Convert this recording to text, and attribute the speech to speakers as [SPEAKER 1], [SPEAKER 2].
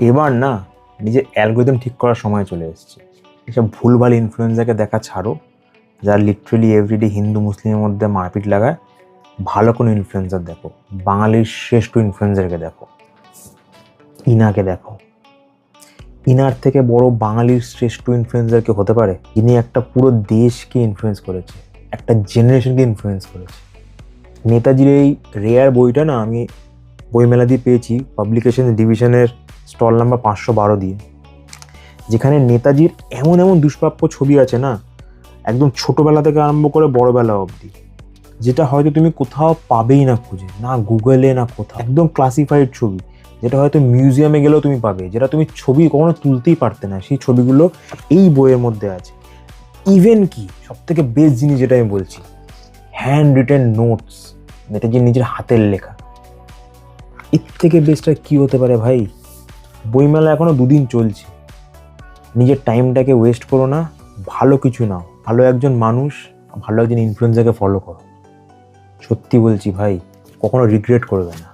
[SPEAKER 1] এবার না নিজের অ্যালগরিদম ঠিক করার সময় চলে এসেছে। এসব ভুলভাল ইনফ্লুয়েন্সারকে দেখা ছাড়ো, যারা লিটারেলি এভরিডে হিন্দু মুসলিমের মধ্যে মারপিট লাগায়। ভালো কোনো ইনফ্লুয়েন্সার দেখো, বাঙালির শ্রেষ্ঠ ইনফ্লুয়েন্সারকে দেখো, ইনাকে দেখো। ইনার থেকে বড় বাঙালির শ্রেষ্ঠ ইনফ্লুয়েন্সার কে হতে পারে? ইনি একটা পুরো দেশকে ইনফ্লুয়েন্স করেছে, একটা জেনারেশনকে ইনফ্লুয়েন্স করেছে। নেতাজির এই রেয়ার বইটা না আমি বইমেলা দিয়ে পেয়েছি, পাবলিকেশন ডিভিশনের স্টল নাম্বার 512 দিয়ে, যেখানে নেতাজির এমন এমন দুষ্প্রাপ্য ছবি আছে না, একদম ছোটোবেলা থেকে আরম্ভ করে বড়োবেলা অবধি, যেটা হয়তো তুমি কোথাও পাবেই না খুঁজে, না গুগলে না কোথাও। একদম ক্লাসিফাইড ছবি, যেটা হয়তো মিউজিয়ামে গেলেও তুমি পাবে, যেটা তুমি ছবি কখনো তুলতেই পারতে না, সেই ছবিগুলো এই বইয়ের মধ্যে আছে। ইভেন কি সব থেকে বেস্ট জিনিস যেটা আমি বলছি, হ্যান্ড রিটেন নোটস, নেতাজির নিজের হাতের লেখা। এর থেকে বেস্টটা কি হতে পারে ভাই? বইমেলা এখনো 2 দিন চলছে, নিজের টাইমটাকে ওয়েস্ট করো না, ভালো কিছু নাও, ভালো একজন মানুষ, ভালো একজন ইনফ্লুয়েন্সারকে ফলো করো। সত্যি বলছি ভাই, কখনো রিগ্রেট করবে না।